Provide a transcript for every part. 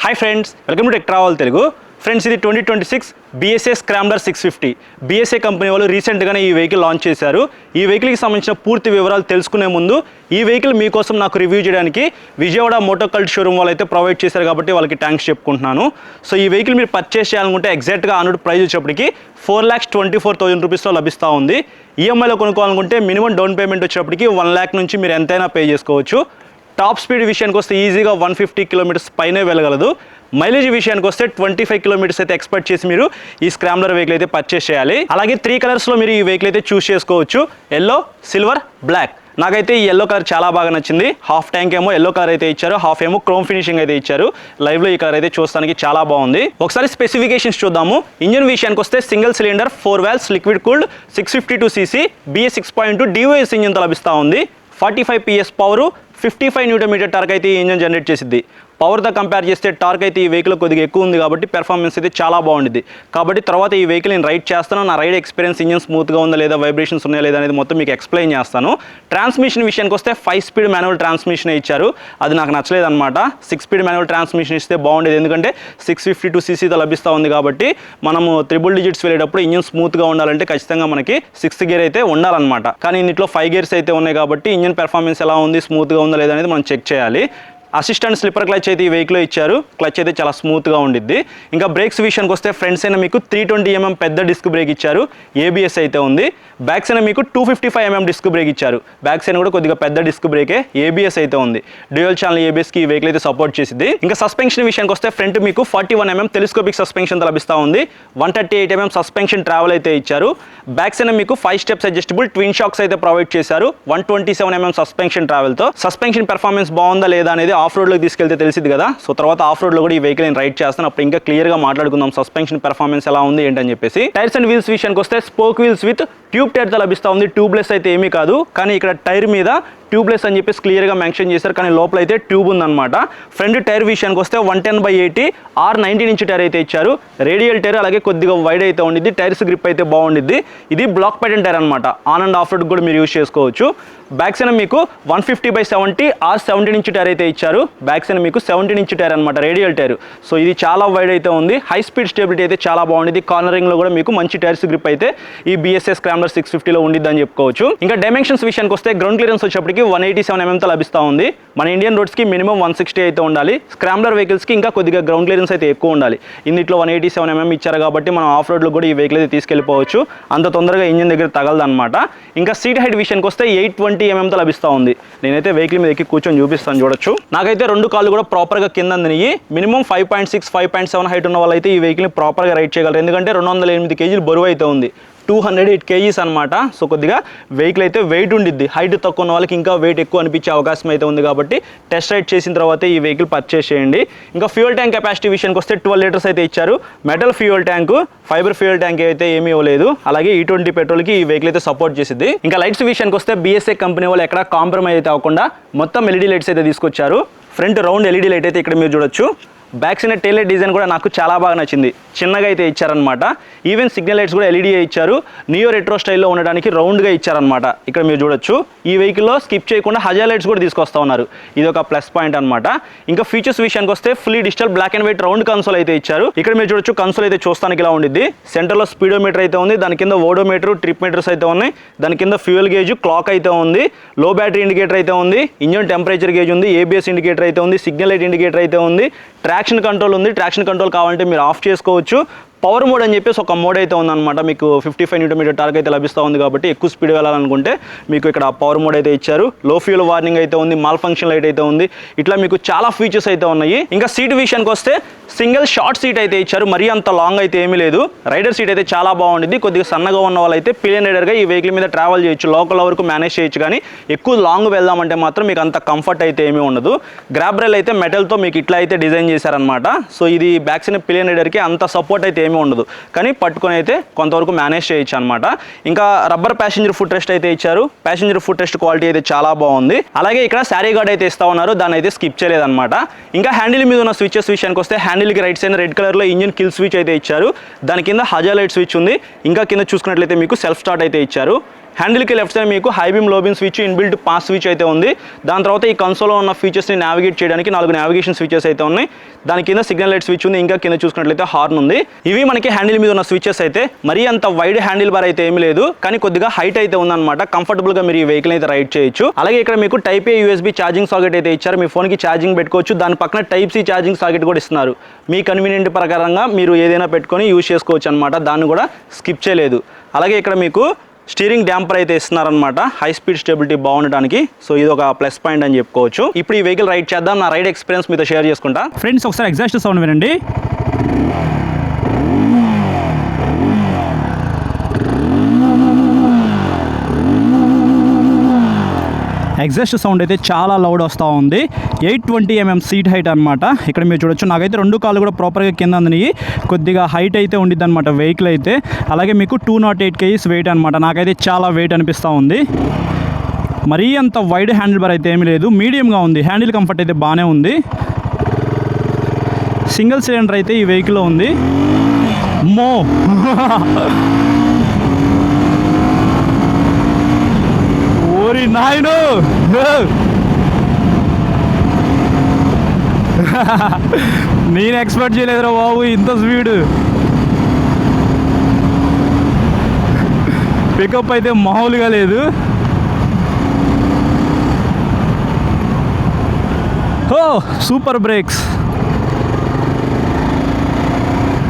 Hi friends, welcome to tech travel Telugu. Friends, ఇది 2026 BSA scrambler 650. BSA company వాళ్ళు రీసెంట్గానే ఈ వెహికల్ లాంచ్ చేశారు. ఈ వెహికల్కి సంబంధించిన పూర్తి వివరాలు తెలుసుకునే ముందు ఈ వెహికల్ మీకోసం నాకు రివ్యూ చేయడానికి విజయవాడ మోటార్ కల్ట్ షోరూమ్ వాళ్ళు అయితే ప్రొవైడ్ చేశారు కాబట్టి వాళ్ళకి థ్యాంక్స్ చెప్పుకుంటున్నాను. సో ఈ వెహికల్ మీరు పర్చేస్ చేయాలనుకుంటే ఎగ్జాక్ట్గా ఆన్ ప్రైస్ వచ్చేప్పటికి 4,24,000 రూపీస్లో లభిస్తూ ఉంది. ఈఎంఐలో కొనుక్కోవాలనుకుంటే మినిమం డౌన్ పేమెంట్ వచ్చేప్పటికి 1 lakh నుంచి మీరు ఎంతైనా పే చేసుకోవచ్చు. టాప్ స్పీడ్ విషయానికి వస్తే ఈజీగా 150 కిలోమీటర్స్ పైనే వెళ్ళగలదు. మైలేజ్ విషయానికి వస్తే 25 కిలోమీటర్స్ అయితే ఎక్స్పెక్ట్ చేసి మీరు ఈ స్క్రాంబ్లర్ వెహికల్ అయితే పర్చేస్ చేయాలి. అలాగే 3 కలర్స్లో మీరు ఈ వెహికల్ అయితే చూస్ చేసుకోవచ్చు: ఎల్లో, సిల్వర్, బ్లాక్. నాకైతే ఈ ఎల్లో కలర్ చాలా బాగా నచ్చింది. హాఫ్ ట్యాంక్ ఏమో ఎల్లో కలర్ అయితే ఇచ్చారు, హాఫ్ ఏమో క్రోమ్ ఫినిషింగ్ అయితే ఇచ్చారు. లైవ్లో ఈ కలర్ అయితే చూస్తానికి చాలా బాగుంది. ఒకసారి స్పెసిఫికేషన్స్ చూద్దాము. ఇంజిన్ విషయానికి వస్తే single cylinder 4 valves liquid cooled 652cc BS 6.2 DOS ఇంజిన్తో లభిస్తూ ఉంది. 45 PS పవరు, 55 Nm టార్క్ అయితే ఈ ఇంజిన్ జనరేట్ చేసిద్ది. పవర్తో కంపేర్ చేస్తే టార్క్ అయితే ఈ వెహికల్ కొద్దిగా ఎక్కువ ఉంది కాబట్టి పెర్ఫార్మెన్స్ అయితే చాలా బాగుంటుంది. కాబట్టి తర్వాత ఈ వెహికల్ నేను రైడ్ చేస్తాను. నా రైడ్ ఎక్స్పీరియన్స్, ఇంజిన్ స్మూత్గా ఉందా లేదా, వైబ్రేషన్స్ ఉన్నాయా లేదా అనేది మొత్తం మీకు ఎక్స్ప్లెయిన్ చేస్తాను. ట్రాన్స్మిషన్ విషయానికి వస్తే 5 స్పీడ్ మాన్యువల్ ట్రాన్స్మిషన్ ఇచ్చారు. అది నాకు నచ్చలేదు అనమాట. 6 స్పీడ్ మాన్యువల్ ట్రాన్స్మిషన్ ఇస్తే బాగుండేది. ఎందుకంటే 652cc లభిస్తూ ఉంది కాబట్టి మనము 3 digits వెళ్ళేటప్పుడు ఇంజిన్ స్మూత్గా ఉండాలంటే ఖచ్చితంగా మనకి 6th గేర్ అయితే ఉండాలన్నమాట. కానీ ఇందులో 5 gears అయితే ఉన్నాయి కాబట్టి ఇంజిన్ పెర్ఫార్మెన్స్ ఎలా ఉంది, స్మూత్గా ఉందా లేదా అనేది మనం చెక్ చేయాలి. అసిస్టెంట్ స్లిప్పర్ క్లచ్ అయితే ఈ వెహికల్లో ఇచ్చారు. క్లచ్ అయితే చాలా స్మూత్గా ఉండిద్ది. ఇంకా బ్రేక్స్ విషయానికి వస్తే ఫ్రంట్ సైడ్ మీకు 320mm పెద్ద డిస్క్ బ్రేక్ ఇచ్చారు. ABS అయితే ఉంది. బ్యాక్ సైడ్ మీకు 255mm డిస్క్ బ్రేక్ ఇచ్చారు. బ్యాక్ సైడ్ కూడా కొద్దిగా పెద్ద డిస్క్ బ్రేకే. ABS అయితే ఉంది. డ్యూయల్ ఛానల్ ABSకి ఈ వెహికల్ అయితే సపోర్ట్ చేసింది. ఇంకా సస్పెన్షన్ విషయానికి వస్తే ఫ్రంట్ మీకు 41mm టెలిస్కోపిక్ సస్పెన్షన్ లభిస్తూ ఉంది. 138mm సస్పెన్షన్ ట్రావెల్ అయితే ఇచ్చారు. బ్యాక్ సైడ్ మీకు 5 steps అడ్జస్టబుల్ ట్విన్ షాక్స్ అయితే ప్రొవైడ్ చేశారు. 127mm suspension ట్రావెల్తో. సస్పెన్షన్ పెర్ఫార్మెన్స్ బాగుందా లేదా అనేది ఆఫ్ రోడ్లోకి తీసుకెళ్తే తెలిసింది కదా. సో తర్వాత ఆఫ్ రోడ్లో కూడా ఈ వెహికల్ నేను రైడ్ చేస్తాను. అప్పుడు ఇంకా క్లియర్గా మాట్లాడుకుందాం సస్పెన్షన్ పెర్ఫార్మెన్స్ ఎలా ఉంది ఏంటని చెప్పేసి. టైర్స్ అండ్ వీల్స్ విషయానికి వస్తే స్పోక్ వీల్స్ విత్ ట్యూబ్ టైర్తో లభిస్తూ ఉంది. ట్యూబ్లెస్ అయితే ఏమీ కాదు, కానీ ఇక్కడ టైర్ మీద ట్యూబ్లెస్ అని చెప్పేసి క్లియర్గా మెన్షన్ చేశారు, కానీ లోపల అయితే ట్యూబ్ ఉందన్నమాట. ఫ్రంట్ టైర్ విషయానికి వస్తే 110/80 R19 ఇంచ్ టైర్ అయితే ఇచ్చారు. రేడియల్ టైర్ అలాగే కొద్దిగా వైడ్ అయితే ఉండిద్ది. టైర్స్ గ్రిప్ అయితే బాగుండిద్ది. ఇది బ్లాక్ ప్యాటర్న్ టైర్ అనమాట. ఆన్ అండ్ ఆఫ్ రోడ్ కూడా మీరు యూజ్ చేసుకోవచ్చు. బ్యాక్ సైడ్ మీకు 150/70 R17 ఇంచ్ టైర్ అయితే ఇచ్చారు. బ్యాక్ సైడ్ మీకు 17 ఇంచ్ టైర్ అనమాట, రేడియల్ టైర్. సో ఇది చాలా వైడ్ అయితే ఉంది. హై స్పీడ్ స్టెబిలిటీ అయితే చాలా బాగుంది. కార్నరింగ్లో కూడా మీకు మంచి టైర్స్ గ్రిప్ అయితే ఈ BSA స్క్రాంబ్లర్ 650లో ఉండిద్ది అని చెప్పుకోవచ్చు. ఇంకా డైమెన్షన్స్ విషయానికి వస్తే గ్రౌండ్ క్లియరెన్స్ వచ్చేప్పటికి 187mm లభిస్తూ ఉంది. మన ఇండియన్ రోడ్స్కి మినిమం 160 అయితే ఉండాలి. స్క్రాంబ్లర్ వెహికల్స్కి ఇంకా కొద్దిగా గ్రౌండ్ క్లియరెన్స్ అయితే ఎక్కువ ఉండాలి. ఇందులో 187mm ఇచ్చారు కాబట్టి మనం ఆఫ్ రోడ్లో కూడా ఈ వెహికల్ అయితే తీసుకెళ్ళిపోవచ్చు. అంత తొందరగా ఇంజిన్ దగ్గర తగలదు అనమాట. ఇంకా సీట్ హైట్ విషయానికి వస్తే 820mm లభిస్తూ ఉంది. నేనైతే వెహికల్ మీద ఎక్కి కూర్చొని చూపిస్తాను, చూడొచ్చు. నాకైతే 2 కాళ్ళు కూడా ప్రాపర్గా కింద అందినాయి. మినిమం 5.6, 5.7 హైట్ ఉన్న వాళ్ళైతే ఈ వెహికల్ని ప్రాపర్గా రైడ్ చేయగలరు. ఎందుకంటే 208 kg బరువు అయితే ఉంది. 208 kgs అనమాట. సో కొద్దిగా వెహికల్ అయితే వెయిట్ ఉండిద్ది. హైట్ తక్కువ ఉన్న వాళ్ళకి ఇంకా వెయిట్ ఎక్కువ అనిపించే అవకాశం అయితే ఉంది కాబట్టి టెస్ట్ రైడ్ చేసిన తర్వాత ఈ వెహికల్ పర్చేస్ చేయండి. ఇంకా ఫ్యూయల్ ట్యాంక్ కెపాసిటీ విషయానికి వస్తే 12 liters అయితే ఇచ్చారు. Metal fuel tank, fibre fuel tank అయితే ఏమీ ఇవ్వలేదు. అలాగే E20 పెట్రోల్కి ఈ వెహికల్ అయితే సపోర్ట్ చేసింది. ఇంకా లైట్స్ విషయానికి వస్తే BSA కంపెనీ వాళ్ళు ఎక్కడ కాంప్రమైజ్ అయితే అవ్వకుండా మొత్తం LED లైట్స్ అయితే తీసుకొచ్చారు. ఫ్రంట్ రౌండ్ LED లైట్ అయితే ఇక్కడ మీరు చూడొచ్చు. Back side tail light design కూడా నాకు చాలా బాగా నచ్చింది. చిన్నగా అయితే ఇచ్చారనమాట. ఈవెన్ సిగ్నల్ లైట్స్ కూడా LED ఇచ్చారు. నియో రెట్రో స్టైల్లో ఉండడానికి రౌండ్గా ఇచ్చారనమాట. ఇక్కడ మీరు చూడొచ్చు. ఈ వెహికల్లో స్కిప్ చేయకుండా హజార్ లైట్స్ కూడా తీసుకొస్తా ఉన్నారు. ఇది ఒక ప్లస్ పాయింట్ అనమాట. ఇంకా ఫీచర్స్ విషయానికి వస్తే fully digital black and white round console అయితే ఇచ్చారు. ఇక్కడ మీరు చూడొచ్చు. కన్సోల్ అయితే చూస్తానికి ఇలా ఉండిద్ది. సెంటర్లో స్పీడోమీటర్ అయితే ఉంది. దాని కింద ఓడోమీటర్, ట్రిప్ మీటర్స్ అయితే ఉన్నాయి. దాని కింద ఫ్యూయల్ గేజ్, క్లాక్ అయితే ఉంది. లో బ్యాటరీ ఇండికేటర్ అయితే ఉంది. ఇంజిన్ టెంపరేచర్ గేజ్ ఉంది. ABS ఇండికేటర్ అయితే ఉంది. సిగ్నల్ లైట్ ఇండికేటర్ అయితే ఉంది. ట్రాక్షన్ కంట్రోల్ ఉంది. ట్రాక్షన్ కంట్రోల్ కావాలంటే మీరు ఆఫ్ చేసుకోవచ్చు. పవర్ మోడ్ అని చెప్పేసి ఒక మోడ్ అయితే ఉందన్నమాట. మీకు 55 Nm టార్క్ అయితే లభిస్తూ ఉంది కాబట్టి ఎక్కువ స్పీడ్ వెళ్ళాలనుకుంటే మీకు ఇక్కడ పవర్ మోడ్ అయితే ఇచ్చారు. లో ఫ్యూల్ వార్నింగ్ అయితే ఉంది. మాల్ ఫంక్షన్ లైట్ అయితే ఉంది. ఇట్లా మీకు చాలా ఫీచర్స్ అయితే ఉన్నాయి. ఇంకా సీట్ విషయానికి వస్తే సింగిల్ షార్ట్ సీట్ అయితే ఇచ్చారు. మరీ అంత లాంగ్ అయితే ఏమీ లేదు. రైడర్ సీట్ అయితే చాలా బాగుంటుంది. కొద్దిగా సన్నగా ఉన్న వాళ్ళైతే పిలియన్ రైడర్గా ఈ వెహికల్ మీద ట్రావెల్ చేయొచ్చు. లోకల్ వరకు మేనేజ్ చేయొచ్చు. కానీ ఎక్కువ లాంగ్ వెళ్దామంటే మాత్రం మీకు అంత కంఫర్ట్ అయితే ఏమీ ఉండదు. గ్రాబ్ రైల్ అయితే మెటల్తో మీకు ఇట్లా అయితే డిజైన్ చేశారనమాట. సో ఇది బ్యాక్ సైడ్ పిలియన్ రైడర్కి అంత సపోర్ట్ అయితే ఏమీ ఉండదు, కానీ పట్టుకొని అయితే కొంతవరకు మేనేజ్ చేయొచ్చు అనమాట. ఇంకా రబ్బర్ ప్యాసింజర్ ఫుట్ రెస్ట్ అయితే ఇచ్చారు. ప్యాసింజర్ ఫుట్ రెస్ట్ క్వాలిటీ అయితే చాలా బాగుంది. అలాగే ఇక్కడ శారీ గార్డ్ అయితే ఇస్తా ఉన్నారు. దాన్ని అయితే స్కిప్ చేయలేదన్నమాట. ఇంకా హ్యాండిల్ మీద ఉన్న స్విచెస్ విషయానికి వస్తే హ్యాండిల్కి రైట్ సైడ్ రెడ్ కలర్లో ఇంజిన్ కిల్ స్విచ్ అయితే ఇచ్చారు. దాని కింద హజార్ లైట్ స్విచ్ ఉంది. ఇంకా కింద చూసుకున్నట్లయితే మీకు సెల్ఫ్ స్టార్ట్ అయితే ఇచ్చారు. హ్యాండిల్కి లెఫ్ట్ సైడ్ మీకు హై బీమ్ లో beam switch, inbuilt pass switch అయితే ఉంది. దాని తర్వాత ఈ కన్సోల్లో ఉన్న ఫీచర్స్ని నావిగేట్ చేయడానికి 4 నావిగేషన్ స్విచెస్ అయితే ఉన్నాయి. దాని కింద సిగ్నల్ లైట్ స్విచ్ ఉంది, ఇంకా కింద చూసుకున్నట్లయితే హార్న్ ఉంది. ఇవి మనకి హ్యాండిల్ మీద ఉన్న స్విచెస్ అయితే. మరీ అంత వైడ్ హ్యాండిల్ బార్ అయితే ఏమీ లేదు, కానీ కొద్దిగా హైట్ అయితే ఉందన్నమాట. కంఫర్టబుల్గా మీరు ఈ వెహికల్ అయితే రైడ్ చేయొచ్చు. అలాగే ఇక్కడ మీకు టైప్ ఏ USB ఛార్జింగ్ సాకెట్ అయితే ఇచ్చారు, మీ ఫోన్కి ఛార్జింగ్ పెట్టుకోవచ్చు. దాని పక్కన టైప్ C ఛార్జింగ్ సాకెట్ కూడా ఇస్తున్నారు. మీ కన్వీనియంట్ ప్రకారంగా మీరు ఏదైనా పెట్టుకొని యూజ్ చేసుకోవచ్చు అనమాట, దాన్ని కూడా స్కిప్ చేయలేదు. అలాగే ఇక్కడ మీకు స్టీరింగ్ డ్యాంపర్ అయితే ఇస్తున్నారనమాట, హై స్పీడ్ స్టెబిలిటీ బాగుండడానికి. సో ఇది ఒక ప్లస్ పాయింట్ అని చెప్పుకోవచ్చు. ఇప్పుడు ఈ వెహికల్ రైడ్ చేద్దాం, నా రైడ్ ఎక్స్పీరియన్స్ మీతో షేర్ చేసుకుంటా. ఫ్రెండ్స్ ఒకసారి ఎగ్జాస్ట్ సౌండ్ వినండి. ఎగ్జాస్ట్ సౌండ్ అయితే చాలా లౌడ్ వస్తూ ఉంది. 820mm సీట్ హైట్ అనమాట. ఇక్కడ మీరు చూడొచ్చు, నాకైతే 2 కాళ్ళు కూడా ప్రాపర్గా కింద అందినాయి. కొద్దిగా హైట్ అయితే ఉండిద్ది అనమాట వెహికల్ అయితే. అలాగే మీకు 208 kgs వెయిట్ అనమాట. నాకైతే చాలా వెయిట్ అనిపిస్తూ ఉంది. మరీ అంత వైడ్ హ్యాండిల్ బార్ అయితే ఏమీ లేదు, మీడియంగా ఉంది. హ్యాండిల్ కంఫర్ట్ అయితే బాగానే ఉంది. సింగిల్ సిలిండర్ అయితే ఈ వెహికల్లో ఉంది. మో ఓరి నాయను, నేను ఎక్స్పెక్ట్ చేయలేదురా బాబు ఇంత స్పీడ్. పికప్ అయితే మామూలుగా లేదు. ఓ సూపర్ బ్రేక్స్.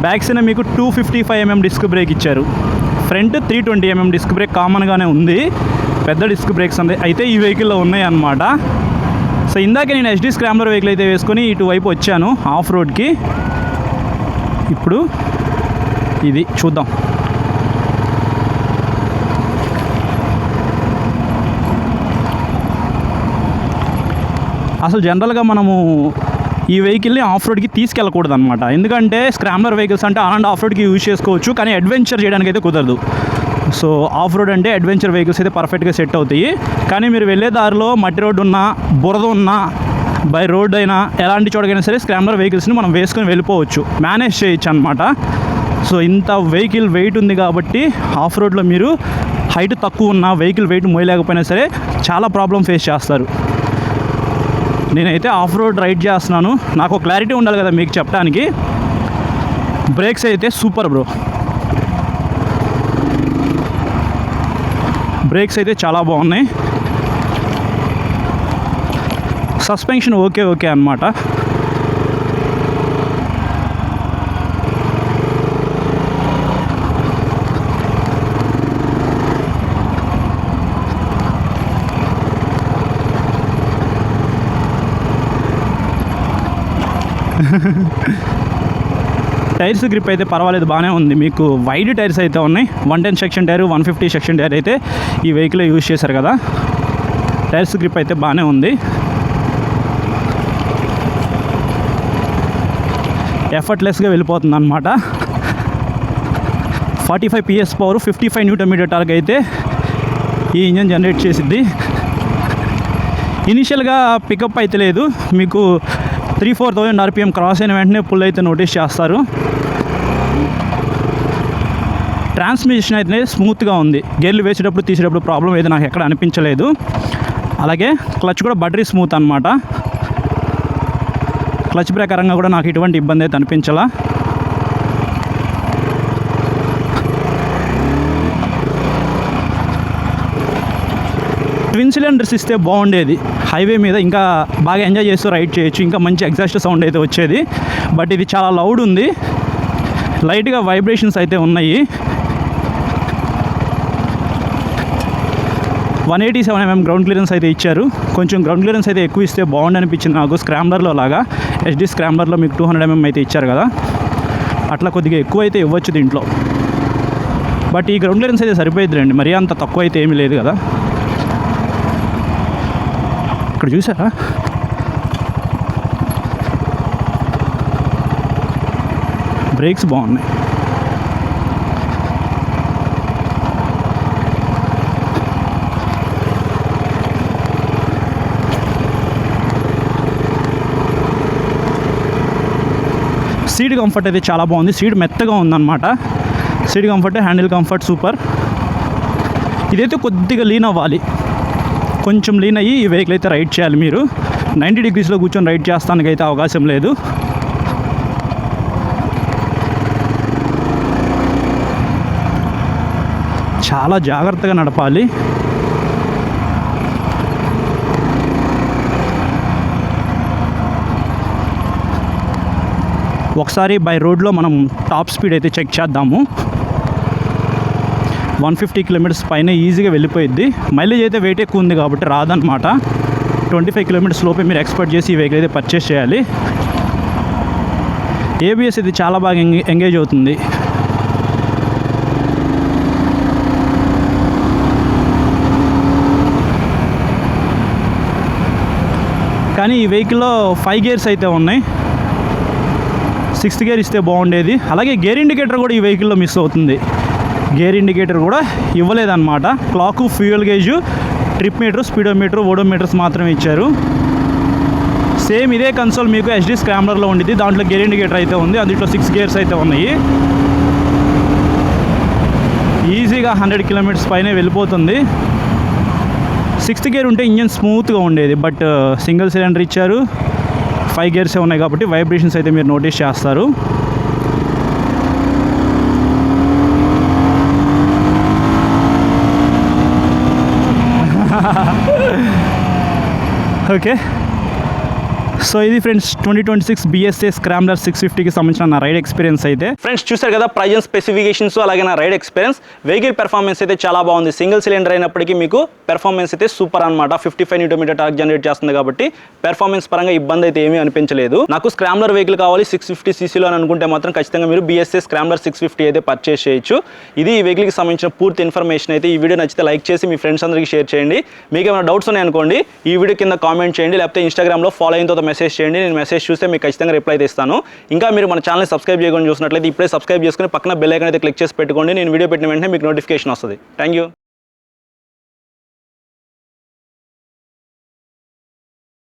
బ్యాక్ సైడ్ మీకు 255mm డిస్క్ బ్రేక్ ఇచ్చారు. ఫ్రంట్ 320mm డిస్క్ బ్రేక్ కామన్గానే ఉంది. పెద్ద డిస్క్ బ్రేక్స్ అయితే ఈ వెహికల్లో ఉన్నాయి అన్నమాట. సో ఇందాక నేను HD స్క్రాంబ్లర్ వెహికల్ అయితే వేసుకొని ఇటువైపు వచ్చాను ఆఫ్ రోడ్కి. ఇప్పుడు ఇది చూద్దాం. అసలు జనరల్గా మనము ఈ వెహికల్ని ఆఫ్ రోడ్కి తీసుకెళ్ళకూడదు అనమాట. ఎందుకంటే స్క్రాంబ్లర్ వెహికల్స్ అంటే ఆన్ అండ్ ఆఫ్ రోడ్కి యూజ్ చేసుకోవచ్చు, కానీ అడ్వెంచర్ చేయడానికి అయితే కుదరదు. సో ఆఫ్ రోడ్ అంటే అడ్వెంచర్ వెహికల్స్ అయితే పర్ఫెక్ట్గా సెట్ అవుతాయి. కానీ మీరు వెళ్ళే దారిలో మట్టి రోడ్డు ఉన్నా, బురద ఉన్నా, బై రోడ్ అయినా, ఎలాంటి చోటకైనా సరే స్క్రాంబ్లర్ వెహికల్స్ని మనం వేసుకొని వెళ్ళిపోవచ్చు, మేనేజ్ చేయొచ్చు అనమాట. సో ఇంత వెహికల్ వెయిట్ ఉంది కాబట్టి ఆఫ్ రోడ్లో మీరు హైట్ తక్కువ ఉన్న వెహికల్ వెయిట్ మోయలేకపోయినా సరే చాలా ప్రాబ్లం ఫేస్ చేస్తారు. నేనైతే ఆఫ్ రోడ్ రైడ్ చేస్తున్నాను, నాకు క్లారిటీ ఉండాలి కదా మీకు చెప్పడానికి. బ్రేక్స్ అయితే సూపర్ బ్రో, బ్రేక్స్ అయితే చాలా బాగున్నాయి. సస్పెన్షన్ ఓకే అన్నమాట. టైర్స్ గ్రిప్ అయితే పర్వాలేదు, బాగానే ఉంది. మీకు వైడ్ టైర్స్ అయితే ఉన్నాయి. 110 సెక్షన్ టైర్, 150 సెక్షన్ టైర్ అయితే ఈ వెహికల్లో యూజ్ చేశారు కదా. టైర్స్ గ్రిప్ అయితే బాగానే ఉంది. ఎఫర్ట్లెస్గా వెళ్ళిపోతుంది అనమాట. 45 PS పవర్, 55 Nm టార్క్ అయితే ఈ ఇంజన్ జనరేట్ చేసిద్ది. ఇనిషియల్గా పికప్ అయితే లేదు, మీకు 3-4,000 RPM క్రాస్ అయిన వెంటనే పుల్ అయితే నోటీస్ చేస్తారు. ట్రాన్స్మిషన్ అయితే స్మూత్గా ఉంది. గేర్లు వేసేటప్పుడు తీసేటప్పుడు ప్రాబ్లం అయితే నాకు ఎక్కడ అనిపించలేదు. అలాగే క్లచ్ కూడా బటరీ స్మూత్ అనమాట. క్లచ్ ప్రకారంగా కూడా నాకు ఎటువంటి ఇబ్బంది అయితే అనిపించలా. ట్విన్ సిలిండర్స్ ఇస్తే బాగుండేది, హైవే మీద ఇంకా బాగా ఎంజాయ్ చేస్తూ రైడ్ చేయొచ్చు, ఇంకా మంచి ఎగ్జాస్ట్ సౌండ్ అయితే వచ్చేది. బట్ ఇది చాలా లౌడ్ ఉంది, లైట్గా వైబ్రేషన్స్ అయితే ఉన్నాయి. 187mm గ్రౌండ్ క్లియరెన్స్ అయితే ఇచ్చారు. కొంచెం గ్రౌండ్ క్లియరెన్స్ అయితే ఎక్కువ ఇస్తే బాగుండి అనిపించింది నాకు. స్క్రాంబ్లర్లో లాగా HD స్క్రాంబ్లర్లో మీకు 200mm అయితే ఇచ్చారు కదా, అట్లా కొద్దిగా ఎక్కువ అయితే ఇవ్వచ్చు దీంట్లో. బట్ ఈ గ్రౌండ్ క్లియరెన్స్ అయితే సరిపోయింది రండి, మరీ అంత తక్కువ అయితే ఏమీ లేదు కదా. ఇక్కడ చూసారా, బ్రేక్స్ బాగున్నాయి. సీట్ కంఫర్ట్ అయితే చాలా బాగుంది, సీట్ మెత్తగా ఉందన్నమాట. Seat comfort, handle comfort super. ఇదైతే కొద్దిగా లీన్ అవ్వాలి, కొంచెం లీన్ అయ్యి ఈ వెహికల్ అయితే రైడ్ చేయాలి. మీరు 90 డిగ్రీస్లో కూర్చొని రైడ్ చేస్తానికి అయితే అవకాశం లేదు. చాలా జాగ్రత్తగా నడపాలి. ఒకసారి బై రోడ్లో మనం టాప్ స్పీడ్ అయితే చెక్ చేద్దాము. 150 కిలోమీటర్స్ పైన ఈజీగా వెళ్ళిపోయిద్ది. మైలేజ్ అయితే వెయిట్ ఎక్కువ ఉంది కాబట్టి రాదనమాట. 25 కిలోమీటర్స్ లోపే మీరు ఎక్స్పెక్ట్ చేసి ఈ వెహికల్ అయితే పర్చేస్ చేయాలి. ఏబిఎస్ ఇది చాలా బాగా ఎంగేజ్ అవుతుంది. కానీ ఈ వెహికల్లో 5 గేర్స్ అయితే ఉన్నాయి. 6th గేర్ ఇస్తే బాగుండేది. అలాగే గేర్ ఇండికేటర్ కూడా ఈ వెహికల్లో మిస్ అవుతుంది. గేర్ ఇండికేటర్ కూడా ఇవ్వలేదన్నమాట. Clock, fuel gauge, trip meter, speedometer, odometers మాత్రమే ఇచ్చారు. సేమ్ ఇదే కన్సోల్ మీకు HD స్క్రామ్లర్లో ఉండిద్ది. దాంట్లో గేర్ ఇండికేటర్ అయితే ఉంది. అందులో 6 గేర్స్ అయితే ఉన్నాయి. ఈజీగా 100 కిలోమీటర్స్ పైన వెళ్ళిపోతుంది. 6th గేర్ ఉంటే ఇంజన్ స్మూత్గా ఉండేది. బట్ సింగిల్ సిలిండర్ ఇచ్చారు, 5 గేర్సే ఉన్నాయి కాబట్టి వైబ్రేషన్స్ అయితే మీరు నోటీస్ చేస్తారు. ఓకే, సో ఇది ఫ్రెండ్స్ 2026 BSA స్క్రామ్లర్ 650కి సంబంధించిన నా రైడ్ ఎక్స్పీరియన్స్ అయితే. ఫ్రెండ్స్ చూసారు కదా ప్రైజ్ అండ్ స్పెసిఫికేషన్స్, అలాగే నా రైడ్ ఎక్స్పీరియన్స్. వెహికల్ పెర్ఫార్మెన్స్ అయితే చాలా బాగుంది. సింగిల్ సిలిండర్ అయినప్పటికీ మీకు పెర్ఫార్మెన్స్ అయితే సూపర్ అనమాట. 55 Nm టార్క్ జనరేట్ చేస్తుంది కాబట్టి పెర్ఫార్మెన్స్ పరంగా ఇబ్బంది అయితే ఏమీ అనిపించలేదు. నాకు స్క్రామ్లర్ వెహికల్ కావాలి 650cc అని అనుకుంటే మాత్రం ఖచ్చితంగా మీరు BSA స్క్రామ్లర్ 650 అయితే పర్చేస్ చేయొచ్చు. ఇది ఈ వెహికల్కి సంబంధించిన పూర్తి ఇన్ఫర్మేషన్ అయితే. ఈ వీడియో నచ్చితే లైక్ చేసి మీ ఫ్రెండ్స్ అందరికీ షేర్ చేయండి. మీకు ఏమైనా డౌట్స్ ఉన్నాయనుకోండి ఈ వీడియో కింద కామెంట్ చేయండి, లేకపోతే ఇన్స్టాగ్రామ్లో ఫాలో అయిన తర్వాత మెసేజ్ చేయండి. నేను మెసేజ్ చూస్తే మీకు ఖచ్చితంగా రిప్లై అయితే ఇస్తాను. ఇంకా మీరు మన ఛానల్ని సబ్స్క్రైబ్ చేయకుండా చూసినట్లయితే ఇప్పుడే సబ్స్క్రైబ్ చేసుకుని పక్కన బెల్ ఐకాన్ అయితే క్లిక్ చేసి పెట్టుకోండి. నేను వీడియో పెట్టిన వెంటనే మీకు నోటిఫికేషన్ వస్తుంది. Thank you.